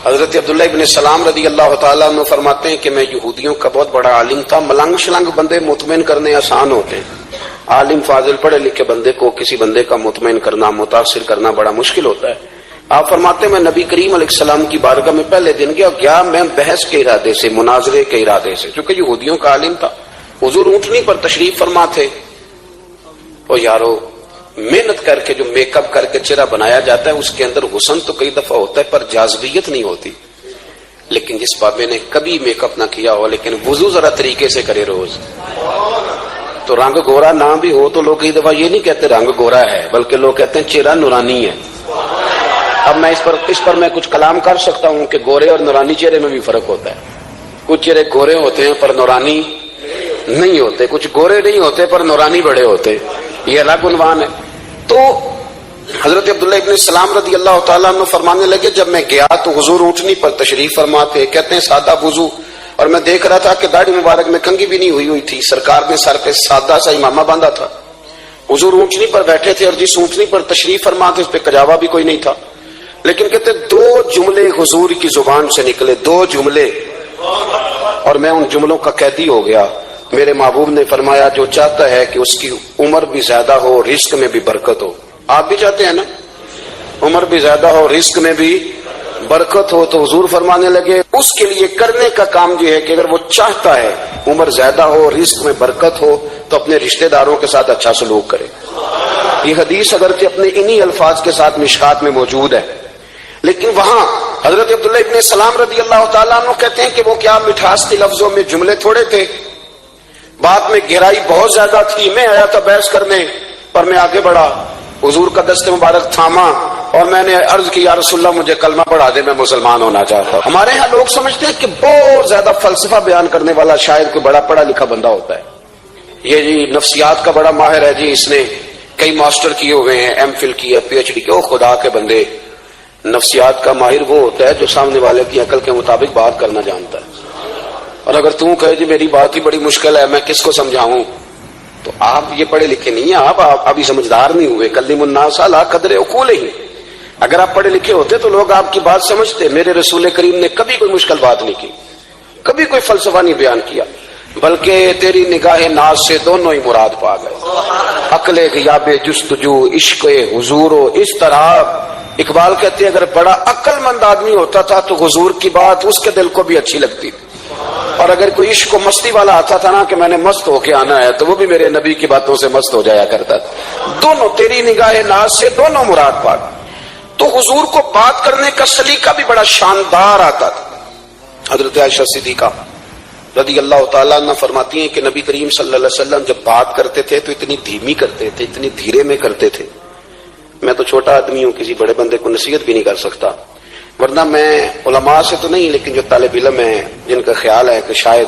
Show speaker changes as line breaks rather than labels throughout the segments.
حضرت عبداللہ ابن سلام رضی اللہ تعالیٰ عنہ فرماتے ہیں کہ میں یہودیوں کا بہت بڑا عالم تھا. ملنگ شلنگ بندے مطمئن کرنے آسان ہوتے ہیں، عالم فاضل پڑھے لکھے بندے کو کسی بندے کا مطمئن کرنا، متاثر کرنا بڑا مشکل ہوتا ہے. آپ فرماتے ہیں میں نبی کریم علیہ السلام کی بارگاہ میں پہلے دن گیا میں بحث کے ارادے سے، مناظرے کے ارادے سے، چونکہ یہودیوں کا عالم تھا. حضور اونٹنی پر تشریف فرما تھے. اور یارو محنت کر کے جو میک اپ کر کے چہرہ بنایا جاتا ہے اس کے اندر حسن تو کئی دفعہ ہوتا ہے پر جاذبیت نہیں ہوتی. لیکن جس بابے نے کبھی میک اپ نہ کیا ہو لیکن وضو ذرا طریقے سے کرے روز، تو رنگ گورا نہ بھی ہو تو لوگ کئی دفعہ یہ نہیں کہتے رنگ گورا ہے، بلکہ لوگ کہتے ہیں چہرہ نورانی ہے. اب میں اس پر میں کچھ کلام کر سکتا ہوں کہ گورے اور نورانی چہرے میں بھی فرق ہوتا ہے. کچھ چہرے گورے ہوتے ہیں پر نورانی نہیں ہوتے، کچھ گورے نہیں ہوتے پر نورانی بڑے ہوتے، یہ الگ عنوان ہے. تو حضرت عبداللہ ابن سلام رضی اللہ تعالیٰ عنہ فرمانے لگے جب میں گیا تو حضور اونٹنی پر تشریف فرما تھے. کہتے ہیں سادہ وضو، اور میں دیکھ رہا تھا کہ داڑھی مبارک میں کنگھی بھی نہیں ہوئی تھی. سرکار نے سر پہ سادہ سا امامہ باندھا تھا. حضور اونٹنی پر بیٹھے تھے اور جس اونٹنی پر تشریف فرما تھے اس پہ کجاوا بھی کوئی نہیں تھا. لیکن کہتے دو جملے حضور کی زبان سے نکلے، دو جملے، اور میں ان جملوں کا قیدی ہو گیا. میرے محبوب نے فرمایا جو چاہتا ہے کہ اس کی عمر بھی زیادہ ہو، رزق میں بھی برکت ہو. آپ بھی چاہتے ہیں نا عمر بھی زیادہ ہو، رزق میں بھی برکت ہو، تو حضور فرمانے لگے اس کے لیے کرنے کا کام یہ ہے کہ اگر وہ چاہتا ہے عمر زیادہ ہو، رزق میں برکت ہو، تو اپنے رشتہ داروں کے ساتھ اچھا سلوک کرے. یہ حدیث اگرچہ اپنے انہی الفاظ کے ساتھ مشکات میں موجود ہے، لیکن وہاں حضرت عبداللہ ابن سلام رضی اللہ تعالیٰ عنہ کہتے ہیں کہ وہ کیا مٹھاس تھی لفظوں میں، جملے تھوڑے تھے، بات میں گہرائی بہت زیادہ تھی. میں آیا تھا بحث کرنے پر میں آگے بڑھا، حضور کا دست مبارک تھاما اور میں نے عرض کی یا رسول اللہ مجھے کلمہ پڑھا دے، میں مسلمان ہونا چاہتا ہوں. ہمارے ہاں لوگ سمجھتے ہیں کہ بہت زیادہ فلسفہ بیان کرنے والا شاید کوئی بڑا پڑھا لکھا بندہ ہوتا ہے. یہ جی نفسیات کا بڑا ماہر ہے جی، اس نے کئی ماسٹر کیے ہوئے ہیں، ایم فل کی ہے، پی ایچ ڈی کی. او خدا کے بندے، نفسیات کا ماہر وہ ہوتا ہے جو سامنے والے کی عقل کے مطابق بات کرنا جانتا ہے. اور اگر تم کہے جی میری بات ہی بڑی مشکل ہے میں کس کو سمجھاؤں، تو آپ یہ پڑھے لکھے نہیں ہیں، آپ ابھی سمجھدار نہیں ہوئے. کلم الناس علی قدر عقولہم. اگر آپ پڑھے لکھے ہوتے تو لوگ آپ کی بات سمجھتے. میرے رسول کریم نے کبھی کوئی مشکل بات نہیں کی، کبھی کوئی فلسفہ نہیں بیان کیا، بلکہ تیری نگاہ ناز سے دونوں ہی مراد پا گئے. عقل غیاب جستجو، عشق حضور و اضطراب. اقبال کہتے ہیں اگر بڑا عقل مند آدمی ہوتا تھا تو حضور کی بات اس کے دل کو بھی اچھی لگتی تھی، اور اگر کوئی عشق و مستی والا آتا تھا نا کہ میں نے مست ہو کے آنا ہے تو وہ بھی میرے نبی کی باتوں سے مست ہو جایا کرتا تھا. دونوں تیری نگاہ ناز سے دونوں مراد پا گئے. تو حضور کو بات کرنے کا سلیقہ بھی بڑا شاندار آتا تھا. حضرت عائشہ صدیقہ رضی اللہ تعالیٰ عنہ فرماتی ہیں کہ نبی کریم صلی اللہ علیہ وسلم جب بات کرتے تھے تو اتنی دھیمی کرتے تھے، اتنی دھیرے میں کرتے تھے. میں تو چھوٹا آدمی ہوں، کسی بڑے بندے کو نصیحت بھی نہیں کر سکتا، ورنہ میں علماء سے تو نہیں لیکن جو طالب علم ہیں جن کا خیال ہے کہ شاید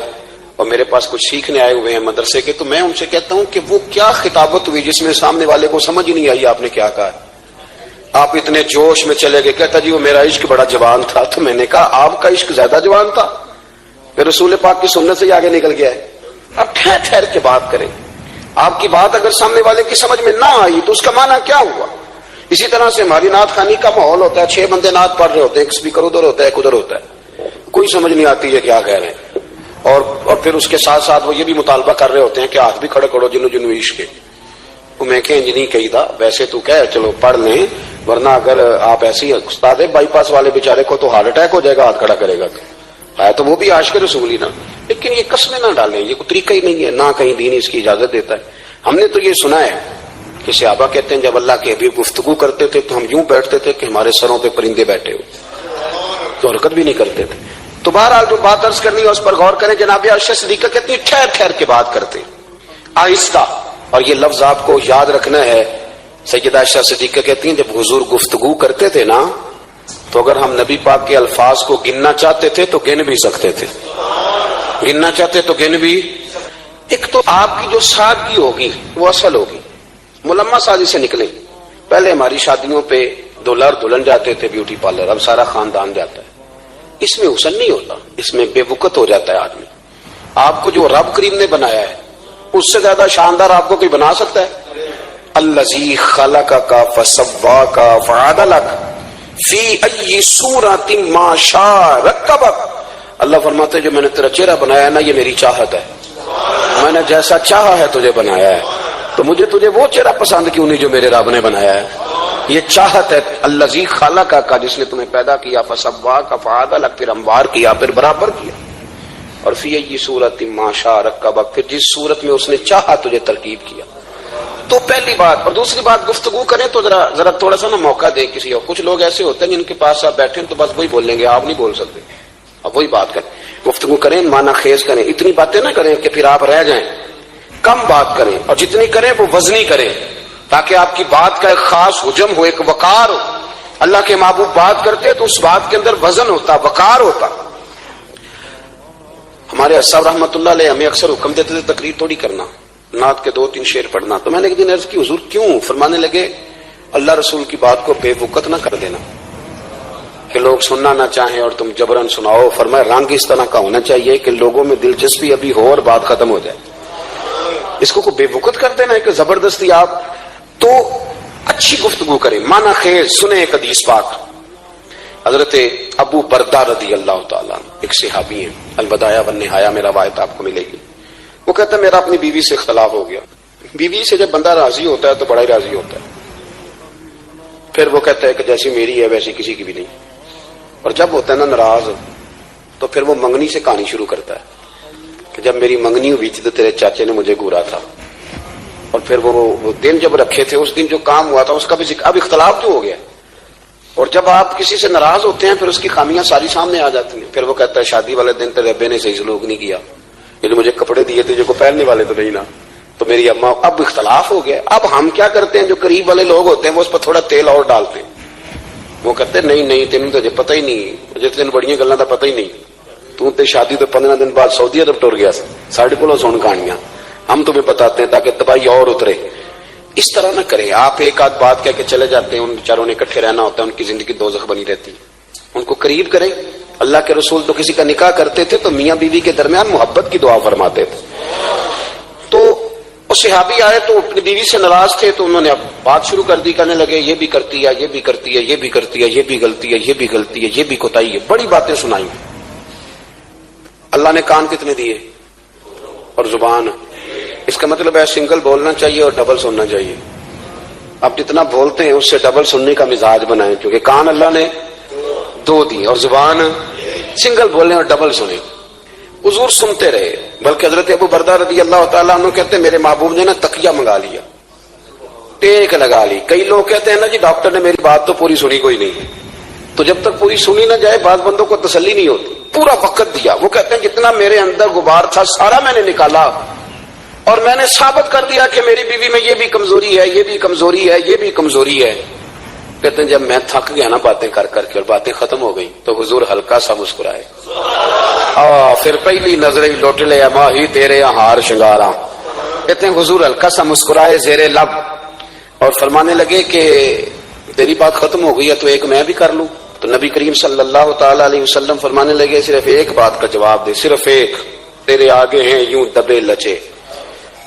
اور میرے پاس کچھ سیکھنے آئے ہوئے ہیں مدرسے کے، تو میں ان سے کہتا ہوں کہ وہ کیا خطابت ہوئی جس میں سامنے والے کو سمجھ ہی نہیں آئی آپ نے کیا کہا. آپ اتنے جوش میں چلے گئے، کہتا جی وہ میرا عشق بڑا جوان تھا. تو میں نے کہا آپ کا عشق زیادہ جوان تھا، پھر رسول پاک کی سنت سے آگے نکل گیا ہے. اب ٹھہر ٹھہر کے بات کریں. آپ کی بات اگر سامنے والے کی سمجھ میں نہ آئی تو اس کا معنی کیا ہوا. اسی طرح سے ہماری نعت خوانی کا ماحول ہوتا ہے، 6 بندے نعت پڑھ رہے ہوتے ہیں، ایک اسپیکر ادھر ہوتا ہے ایک ادھر ہوتا ہے، کوئی سمجھ نہیں آتی ہے کیا کہہ رہے ہیں. اور پھر اس کے ساتھ ساتھ وہ یہ بھی مطالبہ کر رہے ہوتے ہیں کہ ہاتھ بھی کھڑے کرو جنو جنو عشق. میں کہ انج نہیں کہی تھا، ویسے تو کہہ چلو پڑھ لیں، ورنہ اگر آپ ایسی استاد بائی پاس والے بیچارے کو تو ہارٹ اٹیک ہو جائے گا، ہاتھ کھڑا کرے گا ہے تو وہ بھی عاشق رسول ہی نا. لیکن یہ قسمیں نہ ڈالیں، یہ کوئی طریقہ ہی نہیں ہے، نہ کہیں دین اس کی اجازت دیتا ہے. ہم نے تو یہ سنا ہے کہ صحابہ کہتے ہیں جب اللہ کے حبیب گفتگو کرتے تھے تو ہم یوں بیٹھتے تھے کہ ہمارے سروں پہ پرندے بیٹھے ہو، تو حرکت بھی نہیں کرتے تھے. تو بہرحال جو بات عرض کرنی ہے اس پر غور کریں. جناب عائشہ صدیقہ کہتی ہیں ٹھہر ٹھہر کے بات کرتے آہستہ، اور یہ لفظ آپ کو یاد رکھنا ہے. سیدہ عائشہ صدیقہ کہتی ہیں جب حضور گفتگو کرتے تھے نا تو اگر ہم نبی پاک کے الفاظ کو گننا چاہتے تھے تو گن بھی سکتے تھے، گننا چاہتے تو گن بھی. ایک تو آپ کی جو سادگی ہوگی وہ اصل ہوگی، ملمہ سازی سے نکلے. پہلے ہماری شادیوں پہ دلہا اور دلہن جاتے تھے بیوٹی پارلر، اب سارا خاندان جاتا ہے. اس میں حسن نہیں ہوتا، اس میں بے وقت ہو جاتا ہے آدمی. آپ کو جو رب کریم نے بنایا ہے اس سے زیادہ شاندار آپ کو کوئی بنا سکتا ہے؟ الذی خلقک فسواک فعدلک فی ای صورت ما شاء رکبک، اللہ فرماتے ہیں جو میں نے تیرا چہرہ بنایا نا یہ میری چاہت ہے، میں نے جیسا چاہا ہے تجھے بنایا ہے، تو مجھے تجھے وہ چہرہ پسند کیوں نہیں جو میرے رب نے بنایا ہے؟ یہ چاہت ہے الذی خلق کا، جس نے تمہیں پیدا کیا، فسواک فعدل، پھر ہموار کیا، پھر برابر کیا، اور فی ای صورت ما شاء رکبک، پھر جس صورت میں اس نے چاہا تجھے ترکیب کیا۔ تو پہلی بات، اور دوسری بات گفتگو کریں تو ذرا تھوڑا سا نا موقع دیں کسی اور۔ کچھ لوگ ایسے ہوتے ہیں جن کے پاس آپ بیٹھے تو بس وہی بولیں گے، آپ نہیں بول سکتے، اب وہی بات کریں، گفتگو کریں، معنی خیز کریں، اتنی باتیں نہ کریں کہ پھر آپ رہ جائیں، کم بات کریں، اور جتنی کریں وہ وزنی کریں تاکہ آپ کی بات کا ایک خاص حجم ہو، ایک وقار ہو۔ اللہ کے محبوب بات کرتے تو اس بات کے اندر وزن ہوتا، وقار ہوتا۔ ہمارے اسحاب رحمۃ اللہ علیہ ہمیں اکثر حکم دیتے تھے تقریر تھوڑی کرنا، نعت کے 2-3 شعر پڑھنا، تو میں نے ایک دن عرض کی حضور کیوں؟ فرمانے لگے اللہ رسول کی بات کو بے وقت نہ کر دینا کہ لوگ سننا نہ چاہیں اور تم جبرن سناؤ، فرمایا رنگ اس طرح کا ہونا چاہیے کہ لوگوں میں دلچسپی ابھی ہو اور بات ختم ہو جائے، اس کو بے وقت کر دینا ہے کہ زبردستی آپ تو اچھی گفتگو کریں، معنی خیز سنیں۔ ایک حدیث پاک حضرت ابو بردہ رضی اللہ تعالیٰ ایک صحابی ہیں، البدایہ والنہایہ میں روایت آپ کو ملے گی، وہ کہتا ہے میرا اپنی بیوی سے اختلاف ہو گیا۔ بیوی سے جب بندہ راضی ہوتا ہے تو بڑا ہی راضی ہوتا ہے، پھر وہ کہتا ہے کہ جیسی میری ہے ویسی کسی کی بھی نہیں، اور جب ہوتا ہے نا ناراض تو پھر وہ منگنی سے کہانی شروع کرتا ہے کہ جب میری منگنی ہوئی تھی تو تیرے چاچے نے مجھے گھورا تھا، اور پھر وہ دن جب رکھے تھے اس دن جو کام ہوا تھا اس کا بھی اب اختلاف جو ہو گیا، اور جب آپ کسی سے ناراض ہوتے ہیں پھر اس کی خامیاں ساری سامنے آ جاتی ہیں۔ پھر وہ کہتا ہے شادی والے دن تیرے ابے نے صحیح سلوک نہیں کیا، یہ مجھے کپڑے دیے تھے جو کو پہننے والے تو نہیں نا، تو میری اماں، اب اختلاف ہو گیا۔ اب ہم کیا کرتے ہیں، جو قریب والے لوگ ہوتے ہیں وہ اس پر تھوڑا تیل اور ڈالتے ہیں، وہ کہتے ہیں نہیں تینوں تو پتہ ہی نہیں، مجھے تین بڑیاں گلاں دا پتہ ہی نہیں، تو تے شادی تو 15 دن بعد سعودی عرب ٹر گیا، ساڈے کولوں سن کہانیاں، ہم تمہیں بتاتے ہیں تاکہ تباہی اور اترے۔ اس طرح نہ کریں، آپ ایک آدھ بات کہہ کے چلے جاتے ہیں، ان بیچاروں نے اکٹھے رہنا ہوتا ہے، ان کی زندگی دوزخ بنی رہتی، ان کو قریب کریں۔ اللہ کے رسول تو کسی کا نکاح کرتے تھے تو میاں بیوی کے درمیان محبت کی دعا فرماتے تھے، تو وہ صحابی آئے تو اپنی بیوی سے ناراض تھے تو انہوں نے اب بات شروع کر دی، کہنے لگے یہ بھی کرتی ہے، یہ بھی کرتی ہے، یہ بھی کرتی ہے، یہ بھی غلطی ہے، یہ بھی غلطی ہے، یہ بھی کوتاہی ہے، بڑی باتیں سنائی۔ اللہ نے کان کتنے دیے اور زبان، اس کا مطلب ہے سنگل بولنا چاہیے اور ڈبل سننا چاہیے۔ اب جتنا بولتے ہیں اس سے ڈبل سننے کا مزاج بنائیں، کیونکہ کان اللہ نے 2 دیے اور زبان سنگل بولیں اور ڈبل سنیں۔ حضور سنتے رہے، بلکہ حضرت ابو بردہ رضی اللہ تعالیٰ عنہ کہتے ہیں میرے محبوب نے نا تکیہ منگا لیا، ٹیک لگا لی۔ کئی لوگ کہتے ہیں نا جی ڈاکٹر نے میری بات تو پوری سنی کوئی نہیں، تو جب تک پوری سنی نہ جائے بعض بندوں کو تسلی نہیں ہوتی، پورا وقت دیا۔ وہ کہتے ہیں جتنا میرے اندر غبار تھا سارا میں نے نکالا اور میں نے ثابت کر دیا کہ میری بیوی میں یہ بھی کمزوری ہے، یہ بھی کمزوری ہے، یہ بھی کمزوری ہے۔ کہتے ہیں جب میں تھک گیا نا باتیں کر کر کے اور باتیں ختم ہو گئی تو حضور ہلکا سا مسکرائے، پھر پہلی نظر لوٹ لے ماہی تیرے ہار شنگاراں۔ کہتے ہیں حضور ہلکا سا مسکرائے زیر لب اور فرمانے لگے کہ تیری بات ختم ہو گئی ہے تو ایک میں بھی کر لوں۔ تو نبی کریم صلی اللہ تعالی علیہ وسلم فرمانے لگے صرف ایک بات کا جواب دے، صرف ایک، تیرے آگے ہیں یوں دبے لچے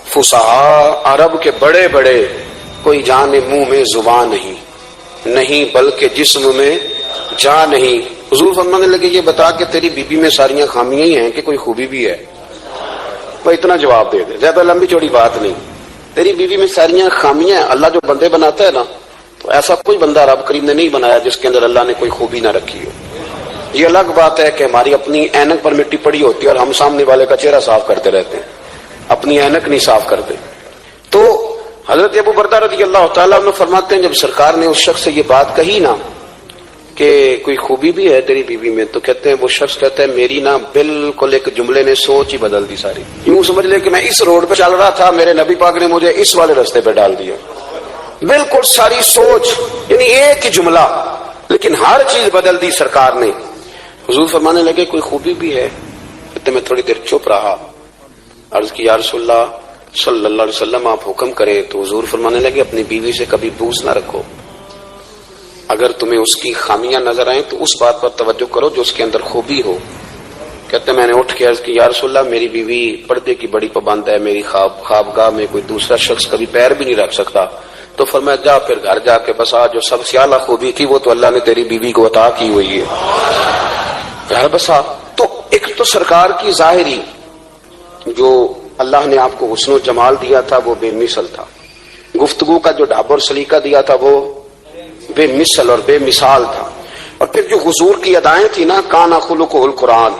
فصحا عرب کے بڑے بڑے، کوئی جانے منہ میں زبان نہیں بلکہ جسم میں جان نہیں۔ حضور فرمانے لگے یہ بتا کہ تیری بیوی میں ساریاں خامیاں ہی ہیں کہ کوئی خوبی بھی ہے؟ وہ اتنا جواب دے دے، زیادہ لمبی چوڑی بات نہیں، تیری بیوی میں ساریاں خامیاں ہیں۔ اللہ جو بندے بناتا ہے نا تو ایسا کوئی بندہ رب کریم نے نہیں بنایا جس کے اندر اللہ نے کوئی خوبی نہ رکھی ہو۔ یہ الگ بات ہے کہ ہماری اپنی اینک پر مٹی پڑی ہوتی ہے اور ہم سامنے والے کا چہرہ صاف کرتے رہتے ہیں، اپنی اینک نہیں صاف کرتے۔ تو حضرت ابو بردہ رضی اللہ تعالیٰ عنہ فرماتے ہیں جب سرکار نے اس شخص سے یہ بات کہی نا کہ کوئی خوبی بھی ہے تیری بیوی میں، تو کہتے ہیں وہ شخص کہتا ہے میری نا بالکل ایک جملے نے سوچ ہی بدل دی ساری۔ یوں سمجھ لے کہ میں اس روڈ پہ چل رہا تھا، میرے نبی پاک نے مجھے اس والے رستے پہ ڈال دیا، بالکل ساری سوچ، یعنی ایک ہی جملہ لیکن ہر چیز بدل دی سرکار نے۔ حضور فرمانے لگے کوئی خوبی بھی ہے؟ کہتے میں تھوڑی دیر چپ رہا، عرض کی یا رسول اللہ صلی اللہ علیہ وسلم آپ حکم کریں۔ تو حضور فرمانے لگے اپنی بیوی سے کبھی بغض نہ رکھو، اگر تمہیں اس کی خامیاں نظر آئیں تو اس بات پر توجہ کرو جو اس کے اندر خوبی ہو۔ کہتے میں نے اٹھ کے عرض کی یا رسول اللہ میری بیوی پردے کی بڑی پابند ہے، میری خوابگاہ میں کوئی دوسرا شخص کبھی پیر بھی نہیں رکھ سکتا، تو فرمایا جا پھر گھر جا کے بسا، جو سب سے اعلیٰ خوبی تھی وہ تو اللہ نے تیری بیوی کو عطا کی ہوئی ہے، گھر بسا۔ تو ایک تو سرکار کی ظاہری جو اللہ نے آپ کو حسن و جمال دیا تھا وہ بے مثل تھا، گفتگو کا جو ڈھاب اور سلیقہ دیا تھا وہ بے مثل اور بے مثال تھا، اور پھر جو حضور کی ادائیں تھی نا، کانا خلقہ القرآن۔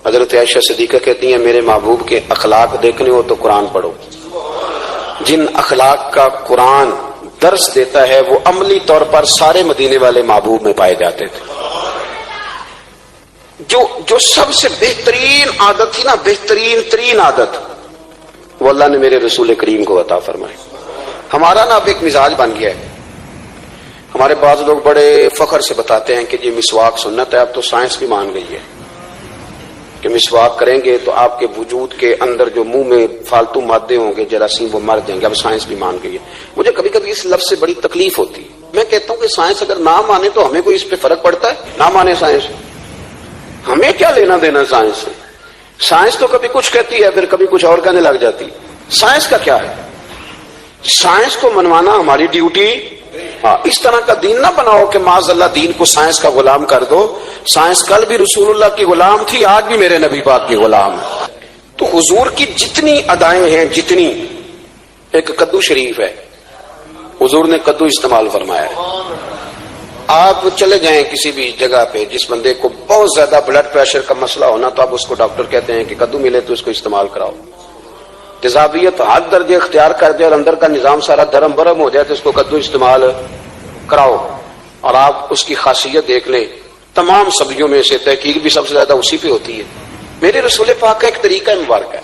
حضرت عائشہ صدیقہ کہتی ہیں میرے محبوب کے اخلاق دیکھنے ہو تو قرآن پڑھو، جن اخلاق کا قرآن درس دیتا ہے وہ عملی طور پر سارے مدینے والے محبوب میں پائے جاتے تھے۔ جو سب سے بہترین عادت تھی نا، بہترین ترین عادت، وہ اللہ نے میرے رسول کریم کو عطا فرمائی۔ ہمارا نا اب ایک مزاج بن گیا ہے، ہمارے بعض لوگ بڑے فخر سے بتاتے ہیں کہ یہ مسواک سنت ہے، اب تو سائنس بھی مان گئی ہے کہ مسواک کریں گے تو آپ کے وجود کے اندر جو منہ میں فالتو مادے ہوں گے جراثیم وہ مر جائیں گے، اب سائنس بھی مان گئی ہے۔ مجھے کبھی کبھی اس لفظ سے بڑی تکلیف ہوتی ہے، میں کہتا ہوں کہ سائنس اگر نہ مانے تو ہمیں کوئی اس پہ فرق پڑتا ہے؟ نہ مانے سائنس، ہمیں کیا لینا دینا سائنس سے؟ سائنس تو کبھی کچھ کہتی ہے پھر کبھی کچھ اور کہنے لگ جاتی، سائنس کا کیا ہے؟ سائنس کو منوانا ہماری ڈیوٹی۔ ہاں، اس طرح کا دین نہ بناؤ کہ معاذ اللہ دین کو سائنس کا غلام کر دو۔ سائنس کل بھی رسول اللہ کی غلام تھی، آج بھی میرے نبی پاک کی غلام ہے۔ تو حضور کی جتنی ادائیں ہیں، جتنی، ایک کدو شریف ہے، حضور نے کدو استعمال فرمایا ہے۔ آپ چلے جائیں کسی بھی جگہ پہ، جس بندے کو بہت زیادہ بلڈ پریشر کا مسئلہ ہونا تو آپ اس کو ڈاکٹر کہتے ہیں کہ کدو ملے تو اس کو استعمال کراؤ۔ تیزابیت حد درجے اختیار کر دے اور اندر کا نظام سارا درم برم ہو جائے تو اس کو کدو استعمال کراؤ۔ اور آپ اس کی خاصیت دیکھ لیں، تمام سبزیوں میں سے تحقیق بھی سب سے زیادہ اسی پہ ہوتی ہے۔ میرے رسول پاک کا ایک طریقہ مبارک ہے،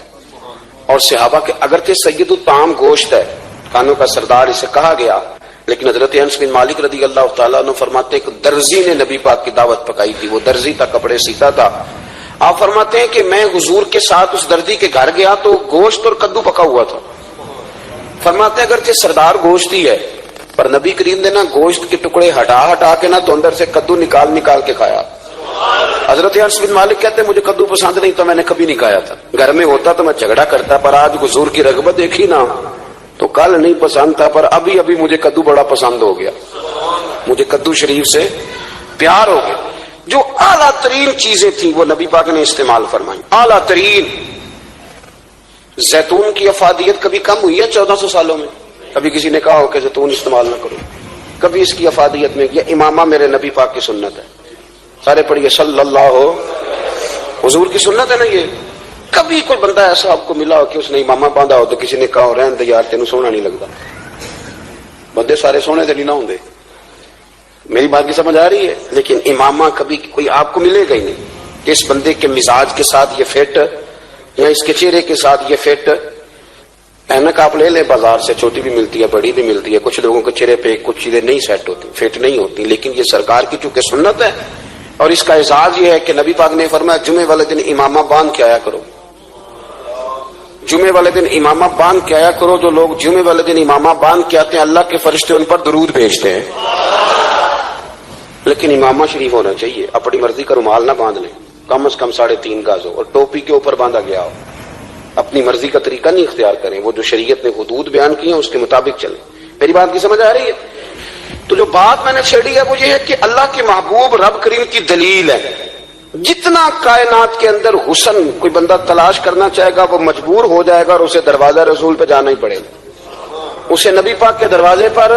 اور صحابہ کے اگرچہ سید الطعام گوشت ہے، کھانوں کا سردار اسے کہا گیا، لیکن حضرت انس بن مالک رضی اللہ تعالیٰ عنہ فرماتے ہیں کہ درزی نے نبی پاک کی دعوت پکائی تھی، وہ درزی تھا، کپڑے سیتا تھا۔ آپ فرماتے ہیں کہ میں حضور کے ساتھ اس دردی کے گھر گیا تو گوشت اور کدو پکا ہوا تھا۔ فرماتے ہیں اگرچہ سردار گوشت ہی ہے پر نبی کریم نے نا گوشت کے ٹکڑے ہٹا ہٹا کے نا تو اندر سے کدو نکال نکال کے کھایا۔ حضرت انس بن مالک کہتے ہیں مجھے کدو پسند نہیں تو میں نے کبھی نہیں کھایا تھا، گھر میں ہوتا تو میں جھگڑا کرتا، پر آج حضور کی رغبت دیکھی نا تو کل نہیں پسند تھا پر ابھی ابھی مجھے کدو بڑا پسند ہو گیا، مجھے کدو شریف سے پیار ہو گیا۔ جو اعلیٰ ترین چیزیں تھیں وہ نبی پاک نے استعمال فرمائی، اعلیٰ ترین۔ زیتون کی افادیت کبھی کم ہوئی ہے 1400 سالوں میں؟ کبھی کسی نے کہا ہو کہ زیتون استعمال نہ کرو؟ کبھی اس کی افادیت میں؟ یہ امامہ میرے نبی پاک کی سنت ہے، سارے پڑھیے صلی اللہ ہو، حضور کی سنت ہے نا یہ۔ کبھی کوئی بندہ ایسا آپ کو ملا ہو کہ اس نے امامہ باندھا ہو تو کسی نے کہا رہن دے یار تینوں سونا نہیں لگتا؟ بندے سارے سونے دے نہیں نہ ہوں دے، میری بات کی سمجھ آ رہی ہے؟ لیکن امامہ کبھی کوئی آپ کو ملے گا ہی نہیں کہ اس بندے کے مزاج کے ساتھ یہ فٹ یا اس کے چہرے کے ساتھ یہ فٹ۔ اینک آپ لے لیں بازار سے، چھوٹی بھی ملتی ہے بڑی بھی ملتی ہے، کچھ لوگوں کے چہرے پہ کچھ چیزیں نہیں سیٹ ہوتی، فٹ نہیں ہوتی، لیکن یہ سرکار کی چونکہ سنت ہے اور اس کا اعزاز یہ ہے کہ نبی پاک نے فرمایا جمعے والے دن امامہ باندھ کے آیا کرو، جمعے والے دن امامہ باندھ کے آیا کرو۔ جو لوگ جمعے والے دن امامہ باندھ کے آتے ہیں اللہ کے فرشتے ان پر درود بھیجتے ہیں۔ لیکن امامہ شریف ہونا چاہیے، اپنی مرضی کا رومال نہ باندھ لیں، کم از کم 3.5 گز ہو اور ٹوپی کے اوپر باندھا گیا ہو۔ اپنی مرضی کا طریقہ نہیں اختیار کریں، وہ جو شریعت نے حدود بیان کی ہیں اس کے مطابق چلیں۔ میری بات کی سمجھ آ رہی ہے؟ تو جو بات میں نے چھیڑی ہے وہ یہ ہے کہ اللہ کے محبوب رب کریم کی دلیل ہے۔ جتنا کائنات کے اندر حسن کوئی بندہ تلاش کرنا چاہے گا وہ مجبور ہو جائے گا اور اسے دروازہ رسول پہ جانا ہی پڑے گا، اسے نبی پاک کے دروازے پر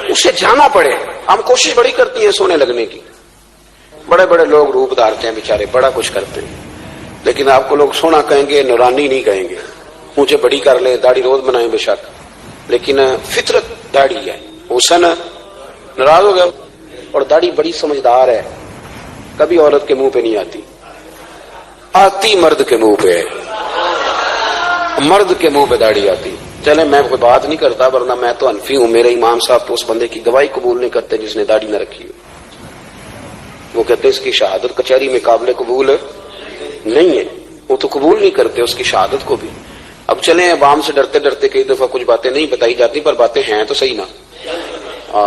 اسے جانا پڑے۔ ہم کوشش بڑی کرتی ہیں سونے لگنے کی، بڑے بڑے لوگ روپ دھارتے ہیں بیچارے، بڑا کچھ کرتے ہیں، لیکن آپ کو لوگ سونا کہیں گے، نورانی نہیں کہیں گے۔ مجھے بڑی کر لیں، داڑھی روز بنائیں بے شک، لیکن فطرت داڑھی ہے، حسن ناراض ہو گیا۔ اور داڑھی بڑی سمجھدار ہے، کبھی عورت کے منہ پہ نہیں آتی، آتی مرد کے منہ پہ، مرد کے منہ پہ داڑھی آتی۔ چلے میں کوئی بات نہیں کرتا ورنہ میں تو حنفی ہوں، میرے امام صاحب تو اس بندے کی گواہی قبول نہیں کرتے جس نے داڑھی نہ رکھی ہو، وہ کہتے اس کی شہادت کچہری میں قابل قبول نہیں ہے، وہ تو قبول نہیں کرتے اس کی شہادت کو بھی۔ اب چلیں عوام سے ڈرتے ڈرتے کئی دفعہ کچھ باتیں نہیں بتائی جاتی پر باتیں ہیں تو صحیح نا۔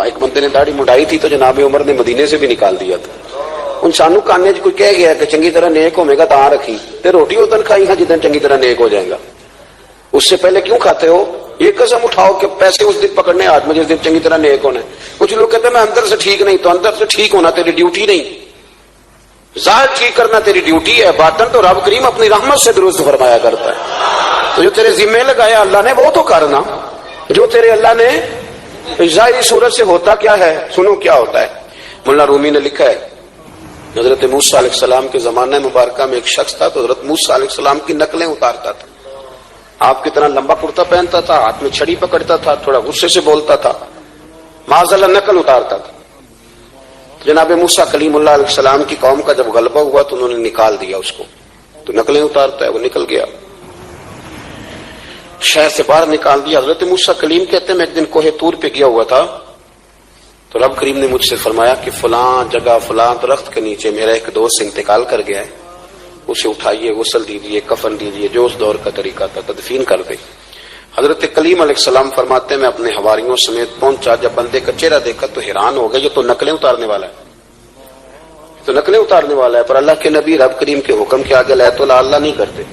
ایک بندے نے داڑھی مڈائی تھی تو جناب عمر نے مدینے سے بھی نکال دیا تھا۔ ان سانو کانے کوئی کہہ گیا کہ چنگی طرح نیک ہوے گا تاں رکھی تے روٹی ادن کھائی ہاں جدن چنگی طرح نیک ہو جائے گا، اس سے پہلے کیوں کھاتے ہو؟ یہ قسم اٹھاؤ کہ پیسے اس دن پکڑنے ہاتھ میں جس دن چنگی طرح نیک ہونا ہے. کچھ لوگ کہتے ہیں میں اندر سے ٹھیک نہیں, تو اندر سے ٹھیک ہونا تیری ڈیوٹی نہیں, ظاہر ٹھیک کرنا تیری ڈیوٹی ہے, باطن تو رب کریم اپنی رحمت سے درست فرمایا کرتا ہے. تو جو تیرے ذمہ لگایا اللہ نے وہ تو کرنا, جو تیرے اللہ نے ظاہری صورت سے ہوتا کیا ہے سنو کیا ہوتا ہے. مولانا رومی نے لکھا ہے حضرت موسیٰ علیہ السلام کے زمانہ مبارکہ میں ایک شخص تھا, تو حضرت موسیٰ علیہ السلام کی نقلیں اتارتا تھا. آپ کتنا لمبا کرتا پہنتا تھا, ہاتھ میں چھڑی پکڑتا تھا, تھوڑا غصے سے بولتا تھا, معاذ اللہ نقل اتارتا تھا. جناب موسیٰ کلیم اللہ علیہ السلام کی قوم کا جب غلبہ ہوا تو انہوں نے نکال دیا اس کو, تو نقلیں اتارتا ہے, وہ نکل گیا, شہر سے باہر نکال دیا. حضرت موسیٰ کلیم کہتے ہیں میں ایک دن کوہ طور پہ گیا ہوا تھا, تو رب کریم نے مجھ سے فرمایا کہ فلاں جگہ فلاں درخت کے نیچے میرا ایک دوست انتقال کر گیا ہے, اسے اٹھائیے, غسل دیجیے, کفن دیجیے, جو اس دور کا طریقہ تھا, تدفین کر دے. حضرت کلیم علیہ السلام فرماتے ہیں میں اپنے حواریوں سمیت پہنچا, جب بندے کا چہرہ دیکھا تو حیران ہو گئے, یہ تو نقلیں اتارنے والا ہے, تو نقلیں اتارنے والا ہے. پر اللہ کے نبی رب کریم کے حکم کے آگے لائت اللہ نہیں کرتے,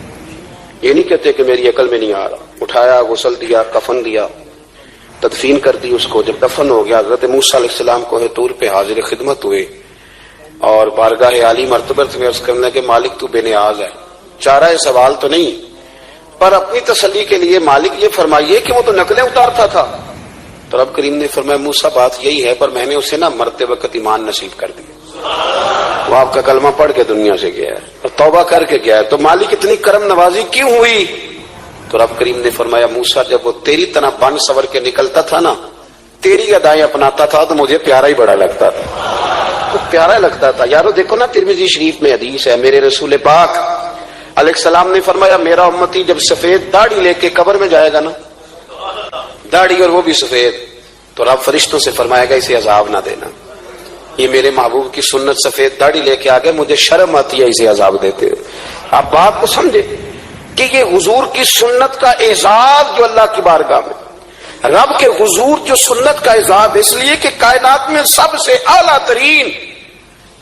یہ نہیں کہتے کہ میری عقل میں نہیں آ رہا. اٹھایا, غسل دیا, کفن دیا, تدفین کر دی اس کو. جب دفن ہو گیا حضرت موسیٰ علیہ السلام کوہ طور پہ حاضر خدمت ہوئے اور بارگاہ عالی مرتبہ میں عرض کرنے کہ مالک تو بے نیاز ہے, چارہ سوال تو نہیں, پر اپنی تسلی کے لیے مالک یہ فرمائیے کہ وہ تو نقلیں اتارتا تھا. تو رب کریم نے فرمایا موسیٰ بات یہی ہے, پر میں نے اسے مرتے وقت ایمان نصیب کر دیا, وہ آپ کا کلمہ پڑھ کے دنیا سے گیا ہے اور توبہ کر کے گیا ہے, تو مالک اتنی کرم نوازی کیوں ہوئی؟ تو رب کریم نے فرمایا موسیٰ جب وہ تیری طرح بن سور کے نکلتا تھا نا, تیری ادائیں اپناتا تھا, تو مجھے پیارا ہی بڑا لگتا تھا, تو پیارا لگتا تھا. یارو دیکھو نا ترمذی شریف میں حدیث ہے, میرے رسول پاک علیہ السلام نے فرمایا میرا امتی جب سفید داڑھی لے کے قبر میں جائے گا نا, داڑھی اور وہ بھی سفید, تو رب فرشتوں سے فرمائے گا اسے عذاب نہ دینا, یہ میرے محبوب کی سنت سفید داڑھی لے کے آگے, مجھے شرم آتی ہے اسے عذاب دیتے ہوئے. آپ بات کو سمجھے کہ یہ حضور کی سنت کا اعزاز جو اللہ کی بارگاہ میں, رب کے حضور جو سنت کا اعزاز, اس لیے کہ کائنات میں سب سے اعلیٰ ترین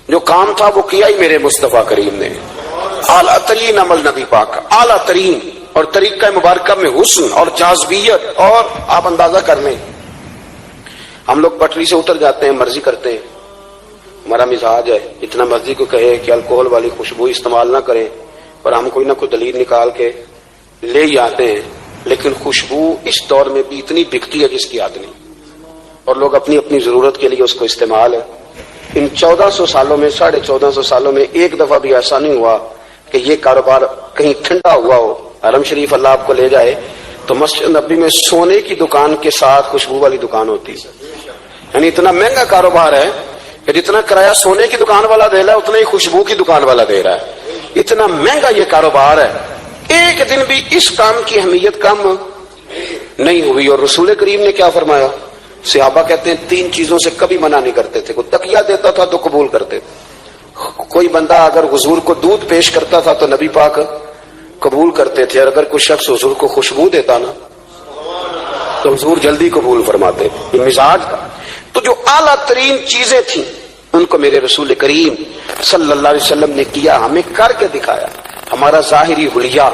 جو کام تھا وہ کیا ہی میرے مصطفیٰ کریم نے, اعلیٰ ترین عمل نبی پاک کا, اعلیٰ ترین, اور طریقہ مبارکہ میں حسن اور جاذبیت. اور آپ اندازہ کر لیں, ہم لوگ پٹری سے اتر جاتے ہیں, مرضی کرتے ہیں, ہمارا مزاج ہے اتنا مرضی کو کہے کہ الکوہل والی خوشبو استعمال نہ کریں, پر ہم کوئی نہ کوئی دلیل نکال کے لے ہی آتے ہیں. لیکن خوشبو اس دور میں بھی اتنی بکتی ہے جس کی حد نہیں, اور لوگ اپنی اپنی ضرورت کے لیے اس کو استعمال ہے. ان 1400 سالوں میں 1450 سالوں میں ایک دفعہ بھی ایسا نہیں ہوا کہ یہ کاروبار کہیں ٹھنڈا ہوا ہو. حرم شریف اللہ آپ کو لے جائے تو مسجد نبی میں سونے کی دکان کے ساتھ خوشبو والی دکان ہوتی ہے, یعنی اتنا مہنگا کاروبار ہے کہ جتنا کرایہ سونے کی دکان والا دے رہا ہے اتنا ہی خوشبو کی دکان والا دے رہا ہے. اتنا مہنگا یہ کاروبار ہے, ایک دن بھی اس کام کی اہمیت کم نہیں ہوئی. اور رسول کریم نے کیا فرمایا, صحابہ کہتے ہیں 3 چیزوں سے کبھی منع نہیں کرتے تھے. کوئی تکیہ دیتا تھا تو قبول کرتے تھے, کوئی بندہ اگر حضور کو دودھ پیش کرتا تھا تو نبی پاک قبول کرتے تھے, اور اگر کوئی شخص حضور کو خوشبو دیتا نا تو حضور جلدی قبول فرماتے. یہ مزاج کا. تو جو اعلیٰ ترین چیزیں تھیں ان کو میرے رسول کریم صلی اللہ علیہ وسلم نے کیا, ہمیں کر کے دکھایا. ہمارا ظاہری حلیہ,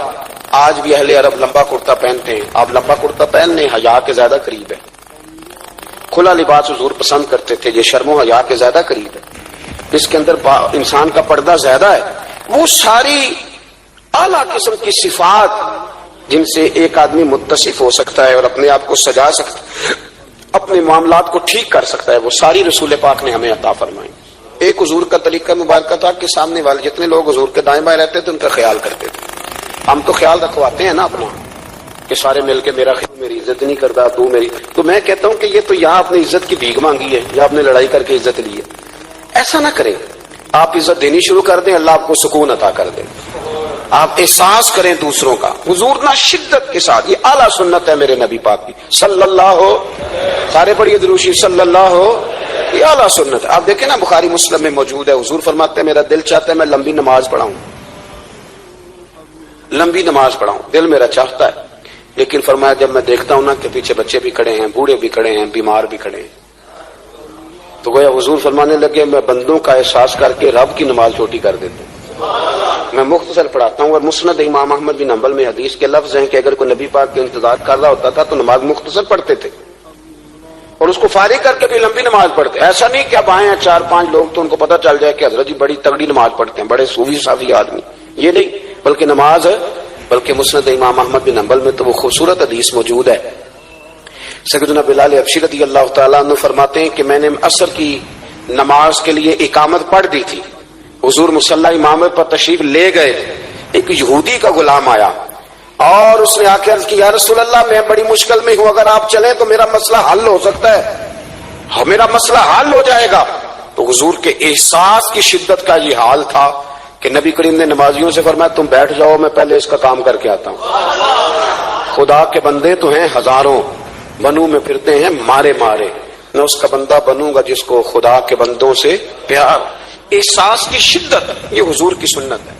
آج بھی اہل عرب لمبا کرتا پہنتے ہیں, آپ لمبا کرتا پہننے حیا کے زیادہ قریب ہے. کھلا لباس حضور پسند کرتے تھے, یہ شرم و حیا کے زیادہ قریب ہے, اس کے اندر انسان کا پردہ زیادہ ہے. وہ ساری اعلیٰ قسم کی صفات جن سے ایک آدمی متصف ہو سکتا ہے اور اپنے آپ کو سجا سکتا ہے, اپنے معاملات کو ٹھیک کر سکتا ہے, وہ ساری رسول پاک نے ہمیں عطا فرمائی. ایک حضور کا طریقہ مبارکہ تھا کہ سامنے والے جتنے لوگ حضور کے دائیں بائیں رہتے تھے ان کا خیال کرتے تھے. ہم تو خیال رکھواتے ہیں نا اپنا کہ سارے مل کے میری عزت نہیں کرتا, تو میری. تو میں کہتا ہوں کہ یہ تو یہاں اپنی عزت کی بھیک مانگی ہے یا آپ نے لڑائی کر کے عزت لی ہے. ایسا نہ کریں, آپ عزت دینی شروع کر دیں, اللہ آپ کو سکون عطا کر دے. آپ احساس کریں دوسروں کا. حضور نہ شدت کے ساتھ, یہ اعلیٰ سنت ہے میرے نبی پاک کی صلی اللہ ہو, سارے پڑھیے درود شریف صلی اللہ ہو, یہ اعلیٰ سنت ہے. آپ دیکھیں نا بخاری مسلم میں موجود ہے, حضور فرماتے ہیں میرا دل چاہتا ہے میں لمبی نماز پڑھاؤں, لمبی نماز پڑھاؤں, دل میرا چاہتا ہے. لیکن فرمایا جب میں دیکھتا ہوں نا کہ پیچھے بچے بھی کھڑے ہیں, بوڑھے بھی کھڑے ہیں, بیمار بھی کھڑے ہیں, تو گویا حضور فرمانے لگے میں بندوں کا احساس کر کے رب کی نماز چھوٹی کر دیتا ہوں. میں مختصر پڑھاتا ہوں. اور مسند امام احمد بن حنبل میں حدیث کے لفظ ہیں کہ اگر کوئی نبی پاک کا انتظار کر رہا ہوتا تھا تو نماز مختصر پڑھتے تھے اور اس کو فارغ کر کے بھی لمبی نماز پڑھتے. ایسا نہیں کہ اب آئے ہیں 4-5 لوگ تو ان کو پتہ چل جائے کہ حضرت جی بڑی تگڑی نماز پڑھتے ہیں, بڑے صوفی صافی آدمی, یہ نہیں. بلکہ نماز ہے, بلکہ مسند امام احمد بن حنبل میں تو وہ خوبصورت حدیث موجود ہے. سیدنا بلال حبشی رضی اللہ تعالیٰ عنہ فرماتے ہیں کہ میں نے عصر کی نماز کے لیے اقامت پڑھ دی تھی, حضور مصلی امام پر تشریف لے گئے تھے. ایک یہودی کا غلام آیا اور اس نے آ کے عرض کی, یا رسول اللہ میں بڑی مشکل میں ہوں, اگر آپ چلیں تو میرا مسئلہ حل ہو سکتا ہے, میرا مسئلہ حل ہو جائے گا. تو حضور کے احساس کی شدت کا یہ حال تھا کہ نبی کریم نے نمازیوں سے فرمایا تم بیٹھ جاؤ, میں پہلے اس کا کام کر کے آتا ہوں. خدا کے بندے تو ہیں ہزاروں, بنو میں پھرتے ہیں مارے مارے, میں اس کا بندہ بنوں گا جس کو خدا کے بندوں سے پیار. احساس کی شدت یہ حضور کی سنت ہے.